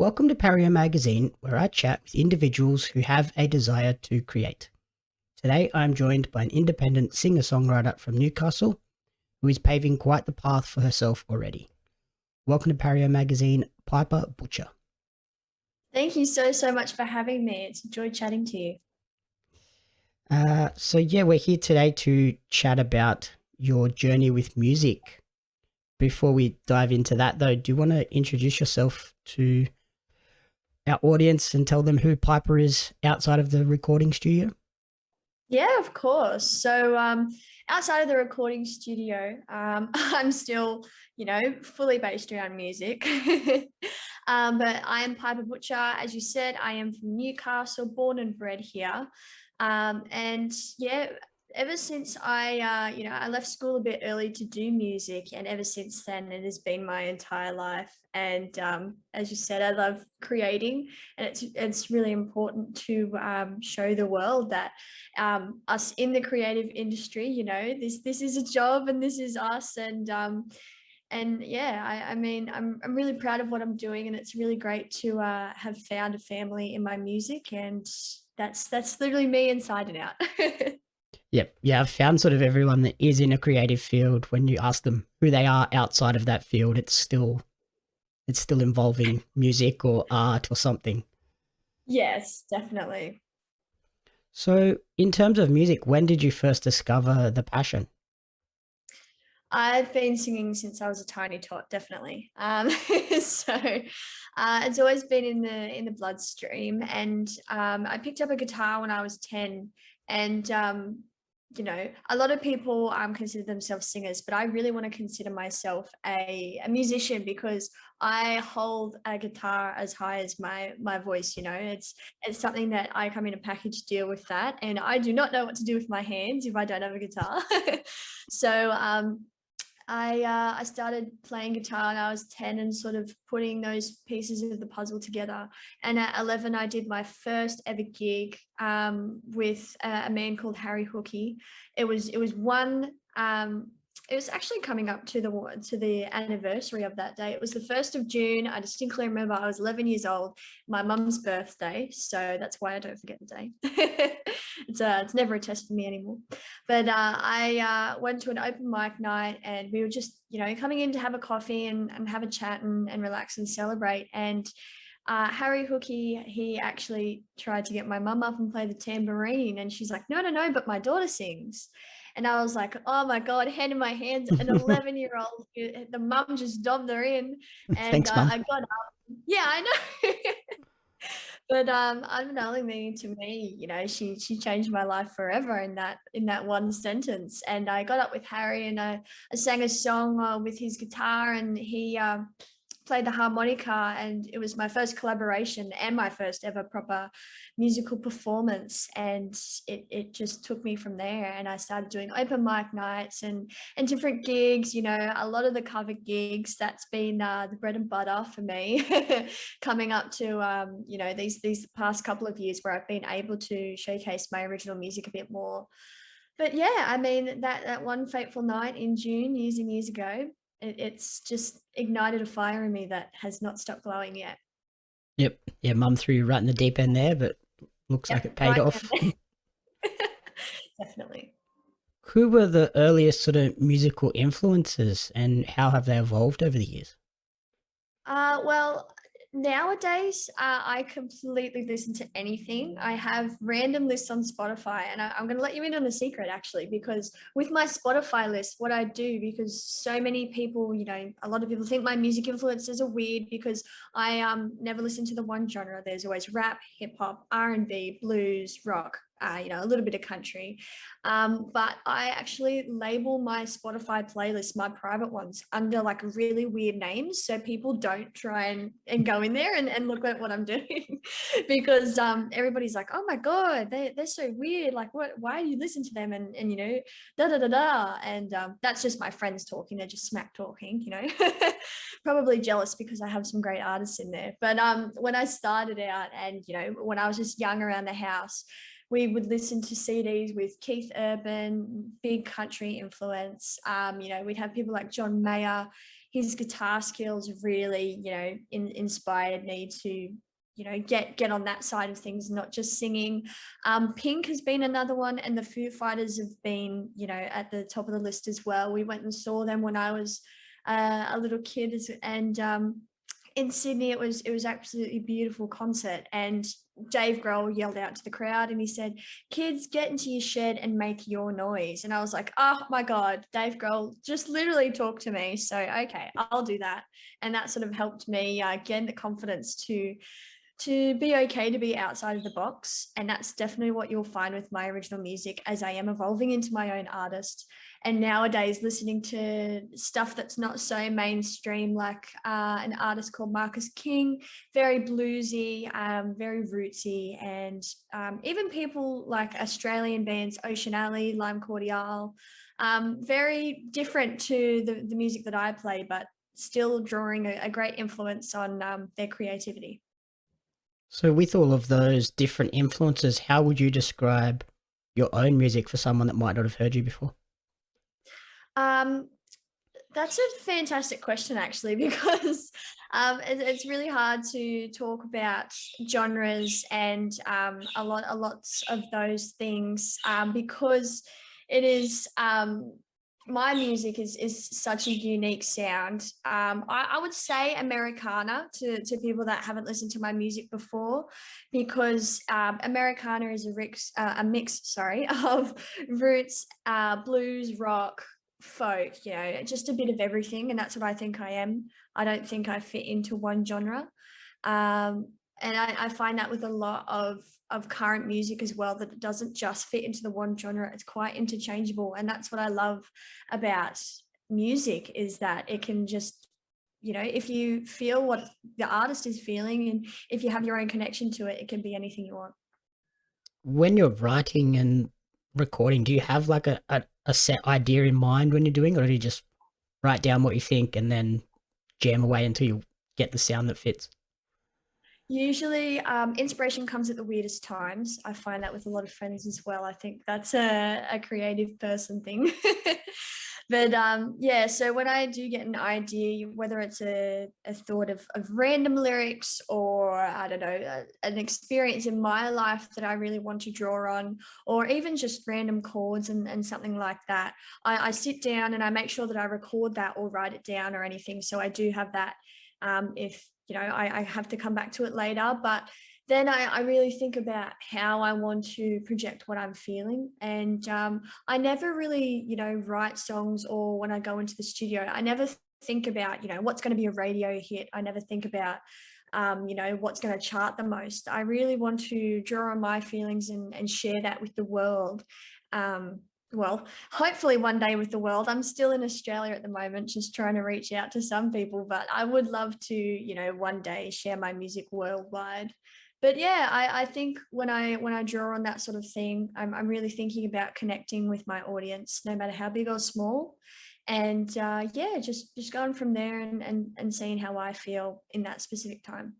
Welcome to Pario magazine, where I chat with individuals who have a desire to create. Today, I am joined by an independent singer-songwriter from Newcastle who is paving quite the path for herself already. Welcome to Pario magazine, Piper Butcher. Thank you so much for having me. It's a joy chatting to you. We're here today to chat about your journey with music. Before we dive into that, though, do you want to introduce yourself to our audience and tell them who Piper is outside of the recording studio? Yeah, of course. So outside of the recording studio, I'm still, fully based around music. But I am Piper Butcher. As you said, I am from Newcastle, born and bred here. And yeah, ever since I left school a bit early to do music, and ever since then, it has been my entire life. And as you said, I love creating, and it's really important to show the world that us in the creative industry, this is a job, and this is us. And yeah, I mean, I'm really proud of what I'm doing, and it's really great to have found a family in my music, and that's literally me inside and out. Yep. Yeah, I've found sort of everyone that is in a creative field, when you ask them who they are outside of that field, it's still involving music or art or something. Yes, definitely. So, in terms of music, when did you first discover the passion? I've been singing since I was a tiny tot, definitely. So it's always been in the bloodstream, and I picked up a guitar when I was 10, and a lot of people consider themselves singers, but I really want to consider myself a musician, because I hold a guitar as high as my voice. It's something that I come in a package deal with that, and I do not know what to do with my hands if I don't have a guitar. So I started playing guitar when I was 10, and sort of putting those pieces of the puzzle together. And at 11, I did my first ever gig with a man called Harry Hookey. It was one. It was actually coming up to the anniversary of that day. It was the 1st of June. I distinctly remember I was 11 years old, my mum's birthday. So that's why I don't forget the day. It's never a test for me anymore. But I went to an open mic night, and we were just, coming in to have a coffee and have a chat and relax and celebrate. And Harry Hookey, he actually tried to get my mum up and play the tambourine. And she's like, no, but my daughter sings. And I was like, oh my God, hand in my hands, an 11-year-old, the mum just dobbed her in. And Thanks, Mum. I got up. Yeah, I know. But unbeknownstly to me, she changed my life forever in that one sentence. And I got up with Harry, and I sang a song with his guitar, and he played the harmonica, and it was my first collaboration and my first ever proper musical performance. And it just took me from there, and I started doing open mic nights and different gigs. A lot of the cover gigs, that's been the bread and butter for me. Coming up to these past couple of years, where I've been able to showcase my original music a bit more. But yeah, I mean, that one fateful night in June, years and years ago, it's just ignited a fire in me that has not stopped glowing yet. Yep. Yeah, Mum threw you right in the deep end there, but looks like it Yep, paid right off. then. Definitely. Who were the earliest sort of musical influences, and how have they evolved over the years? Well, nowadays, I completely listen to anything. I have random lists on Spotify, and I'm going to let you in on a secret, actually, because with my Spotify list, what I do, because so many people, a lot of people think my music influences are weird, because I never listen to the one genre. There's always rap, hip hop, R&B, blues, rock. A little bit of country. But I actually label my Spotify playlist, my private ones, under like really weird names, so people don't try and go in there and look at what I'm doing. Because everybody's like, oh my God, they're so weird. Like, why do you listen to them? And da da da da. And that's just my friends talking. They're just smack talking, probably jealous because I have some great artists in there. But when I started out, and when I was just young around the house, we would listen to CDs with Keith Urban, big country influence. We'd have people like John Mayer. His guitar skills really, inspired me to, get on that side of things, not just singing. Pink has been another one, and the Foo Fighters have been, at the top of the list as well. We went and saw them when I was a little kid, and in Sydney, it was absolutely beautiful concert. And Dave Grohl yelled out to the crowd and he said, "Kids, get into your shed and make your noise." And I was like, oh my God, Dave Grohl just literally talked to me. So, okay, I'll do that. And that sort of helped me gain the confidence to be okay to be outside of the box. And that's definitely what you'll find with my original music as I am evolving into my own artist. And nowadays, listening to stuff that's not so mainstream, like an artist called Marcus King, very bluesy, very rootsy, and even people like Australian bands, Ocean Alley, Lime Cordiale, very different to the music that I play, but still drawing a great influence on their creativity. So, with all of those different influences, how would you describe your own music for someone that might not have heard you before? Um, that's a fantastic question, actually, because it's really hard to talk about genres and lots of those things because it is my music is such a unique sound. I would say Americana to people that haven't listened to my music before, because Americana is a mix, sorry, of roots, blues, rock, folk, just a bit of everything. And that's what I think I am. I don't think I fit into one genre. And I find that with a lot of current music as well, that it doesn't just fit into the one genre. It's quite interchangeable. And that's what I love about music, is that it can just, if you feel what the artist is feeling and if you have your own connection to it, it can be anything you want. When you're writing and recording, do you have like a set idea in mind when you're doing, or do you just write down what you think and then jam away until you get the sound that fits? Usually, inspiration comes at the weirdest times. I find that with a lot of friends as well. I think that's a creative person thing. But yeah, so when I do get an idea, whether it's a thought of random lyrics, or I don't know, an experience in my life that I really want to draw on, or even just random chords and something like that, I sit down and I make sure that I record that or write it down or anything. So I do have that, if I have to come back to it later. But then I really think about how I want to project what I'm feeling. And I never really, write songs, or when I go into the studio, I never think about, what's going to be a radio hit. I never think about, what's going to chart the most. I really want to draw on my feelings and share that with the world. Well, hopefully one day with the world. I'm still in Australia at the moment, just trying to reach out to some people, but I would love to, one day share my music worldwide. But yeah, I think when I draw on that sort of thing, I'm really thinking about connecting with my audience, no matter how big or small. And yeah, just going from there and seeing how I feel in that specific time.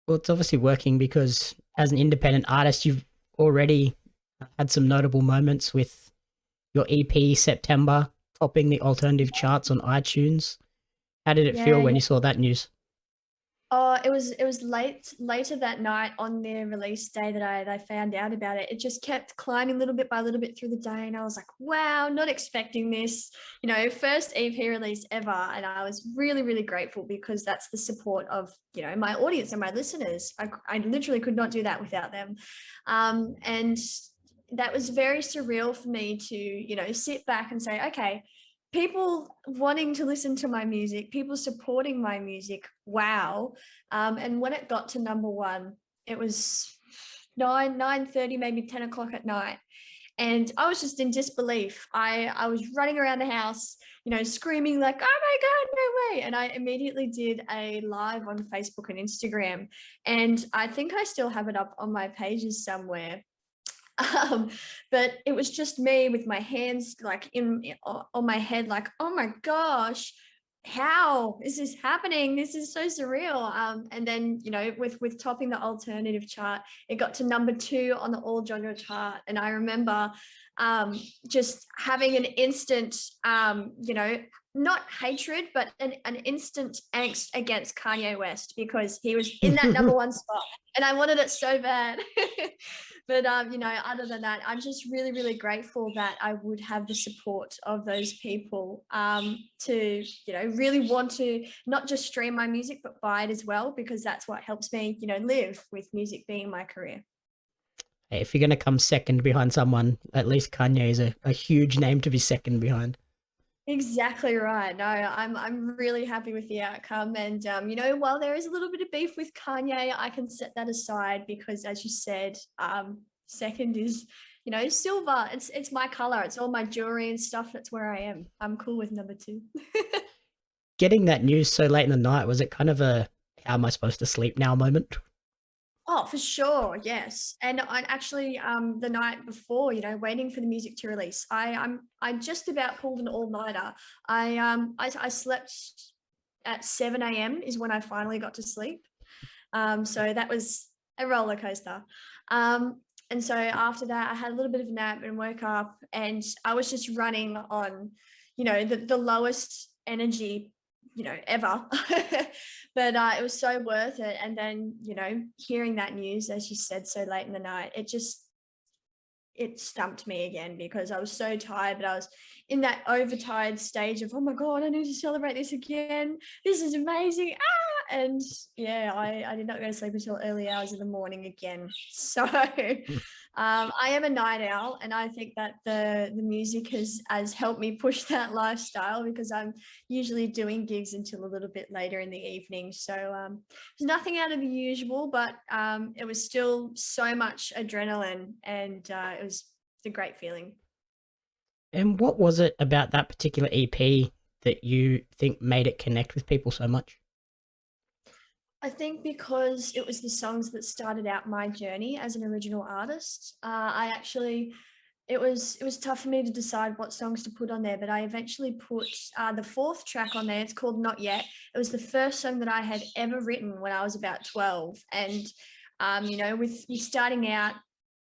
Well, it's obviously working because as an independent artist, you've already had some notable moments with your EP September topping the alternative charts on iTunes. How did it feel Yeah, when you saw that news? oh, it was later that night on their release day that I found out about it. It just kept climbing little bit by little bit through the day, and I was like, wow, not expecting this. First EP release ever, and I was really, really grateful, because that's the support of, my audience and my listeners. I literally could not do that without them. And that was very surreal for me to, sit back and say, okay, people wanting to listen to my music, people supporting my music. Wow. And when it got to number one, it was 9:30, maybe 10 o'clock at night. And I was just in disbelief. I was running around the house, screaming like, oh my God, no way. And I immediately did a live on Facebook and Instagram. And I think I still have it up on my pages somewhere. um, but it was just me with my hands like on my head, like, oh my gosh, how is this happening? This is so surreal. And then, with topping the alternative chart, it got to number 2 on the all genre chart. And I remember just having an instant, not hatred, but an instant angst against Kanye West because he was in that number 1 spot and I wanted it so bad. But other than that, I'm just really, really grateful that I would have the support of those people to, really want to not just stream my music, but buy it as well, because that's what helps me, live with music being my career. Hey, if you're going to come second behind someone, at least Kanye is a huge name to be second behind. Exactly right. No, I'm really happy with the outcome. And while there is a little bit of beef with Kanye, I can set that aside because, as you said, second is, silver. It's my color. It's all my jewelry and stuff. That's where I am. I'm cool with number 2. Getting that news so late in the night, was it kind of a how am I supposed to sleep now moment? Oh, for sure, yes. And I actually, the night before, waiting for the music to release, I just about pulled an all-nighter. I slept at 7 a.m. is when I finally got to sleep. So that was a roller coaster. And so after that, I had a little bit of a nap and woke up, and I was just running on, the lowest energy, ever. But it was so worth it. And then, hearing that news, as you said, so late in the night, it stumped me again because I was so tired, but I was in that overtired stage of, oh my God, I need to celebrate this again. This is amazing. Ah! And yeah, I did not go to sleep until early hours of the morning again. So I am a night owl, and I think that the music has helped me push that lifestyle because I'm usually doing gigs until a little bit later in the evening. So it's nothing out of the usual, but it was still so much adrenaline, and it was a great feeling. And what was it about that particular EP that you think made it connect with people so much? I think because it was the songs that started out my journey as an original artist. It was tough for me to decide what songs to put on there, but I eventually put the 4th track on there. It's called Not Yet. It was the first song that I had ever written when I was about 12. And, with starting out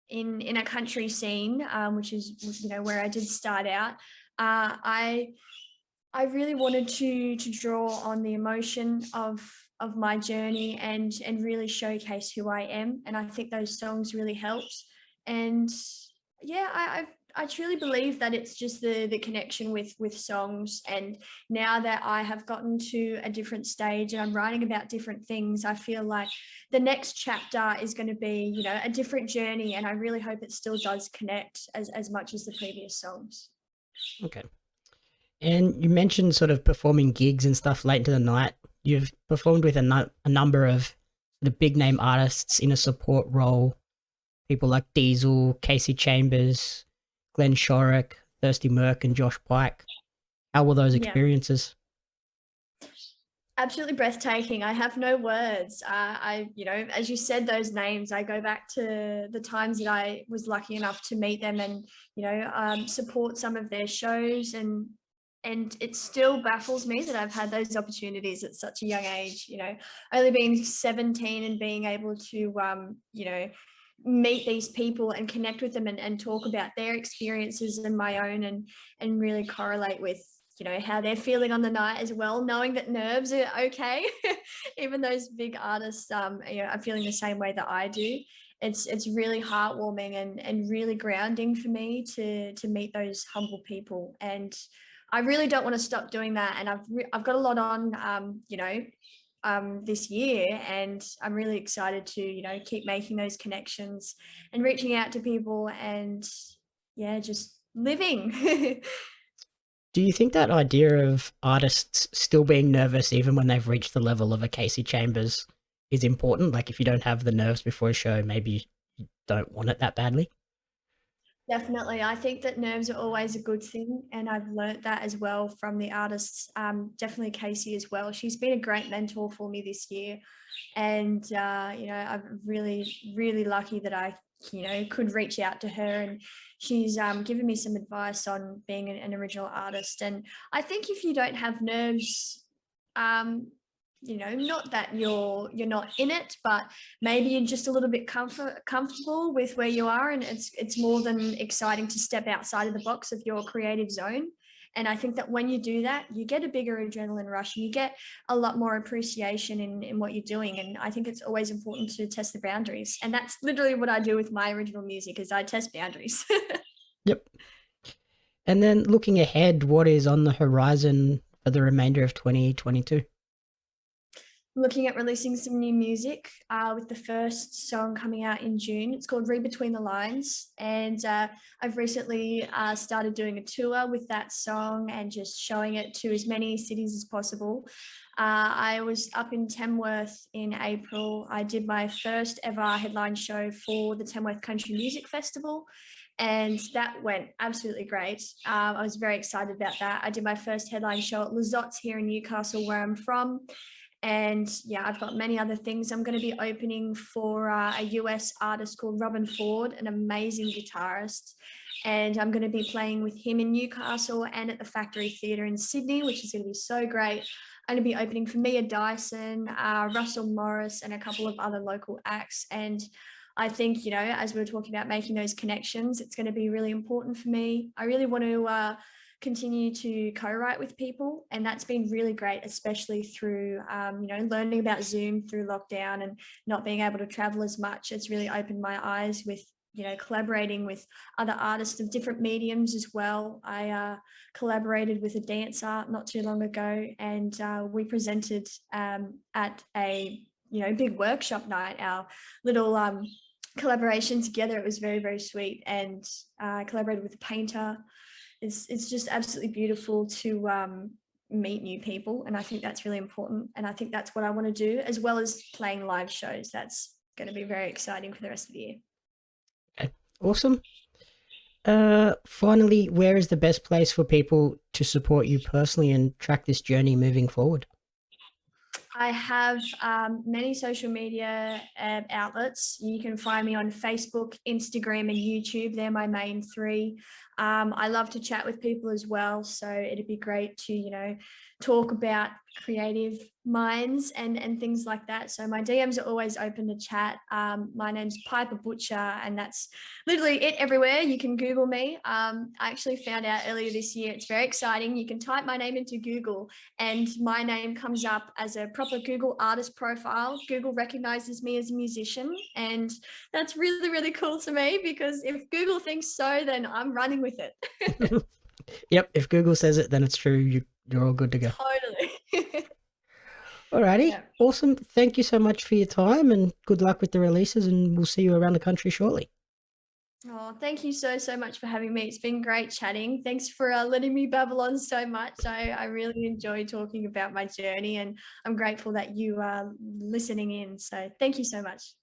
in a country scene, which is, where I did start out, I really wanted to draw on the emotion of my journey and really showcase who I am. And I think those songs really helped. And yeah, I truly believe that it's just the connection with songs. And now that I have gotten to a different stage and I'm writing about different things, I feel like the next chapter is going to be, a different journey. And I really hope it still does connect as much as the previous songs. Okay. And you mentioned sort of performing gigs and stuff late into the night. You've performed with a number of the big name artists in a support role, people like Diesel, Casey Chambers, Glenn Shorrock, Thirsty Merc, and Josh Pike. How were those Yeah. experiences? Absolutely breathtaking. I have no words. As you said, those names, I go back to the times that I was lucky enough to meet them and, support some of their shows. And it still baffles me that I've had those opportunities at such a young age, only being 17 and being able to, meet these people and connect with them and talk about their experiences and my own and really correlate with how they're feeling on the night as well, knowing that nerves are okay. Even those big artists are feeling the same way that I do. It's really heartwarming and really grounding for me to meet those humble people. And I really don't want to stop doing that. And I've got a lot on this year, and I'm really excited to keep making those connections and reaching out to people and yeah, just living. Do you think that idea of artists still being nervous even when they've reached the level of a Casey Chambers is important? Like if you don't have the nerves before a show, maybe you don't want it that badly? Definitely. I think that nerves are always a good thing. And I've learnt that as well from the artists, definitely Casey as well. She's been a great mentor for me this year. And, I'm really, really lucky that I, could reach out to her. And she's given me some advice on being an original artist. And I think if you don't have nerves, not that you're not in it, but maybe you're just a little bit comfortable with where you are, and it's more than exciting to step outside of the box of your creative zone. And I think that when you do that, you get a bigger adrenaline rush and you get a lot more appreciation in what you're doing. And I think it's always important to test the boundaries. And that's literally what I do with my original music, is I test boundaries. Yep. And then looking ahead, what is on the horizon for the remainder of 2022? Looking at releasing some new music with the first song coming out in June. It's called Read Between the Lines. And I've recently started doing a tour with that song and just showing it to as many cities as possible. I was up in Tamworth in April. I did my first ever headline show for the Tamworth Country Music Festival, and that went absolutely great. I was very excited about that. I did my first headline show at Lizottes here in Newcastle, where I'm from. And yeah, I've got many other things. I'm going to be opening for a US artist called Robin Ford, an amazing guitarist. And I'm going to be playing with him in Newcastle and at the Factory Theatre in Sydney, which is going to be so great. I'm going to be opening for Mia Dyson, Russell Morris, and a couple of other local acts. And I think, as we were talking about making those connections, it's going to be really important for me. I really want to continue to co-write with people, and that's been really great, especially through learning about Zoom through lockdown and not being able to travel as much. It's really opened my eyes with collaborating with other artists of different mediums as well. I collaborated with a dancer not too long ago, and we presented at a big workshop night, our little collaboration together. It was very, very sweet. And I collaborated with a painter. It's just absolutely beautiful to meet new people, and I think that's really important, and I think that's what I want to do, as well as playing live shows. That's going to be very exciting for the rest of the year. Okay. Awesome. Finally, where is the best place for people to support you personally and track this journey moving forward? I have many social media outlets. You can find me on Facebook, Instagram, and YouTube. They're my main three. I love to chat with people as well, so it'd be great to talk about creative minds and things like that. So my DMs are always open to chat. My name's Piper Butcher, and that's literally it everywhere. You can Google me. I actually found out earlier this year, it's very exciting. You can type my name into Google and my name comes up as a proper Google artist profile. Google recognizes me as a musician, and that's really, really cool to me, because if Google thinks so, then I'm running with it. Yep, if Google says it, then it's true. You're all good to go. Totally. Alrighty, Yeah. awesome. Thank you so much for your time, and good luck with the releases, and we'll see you around the country shortly. Oh, thank you so much for having me. It's been great chatting. Thanks for letting me babble on so much. I really enjoy talking about my journey, and I'm grateful that you are listening in. So thank you so much.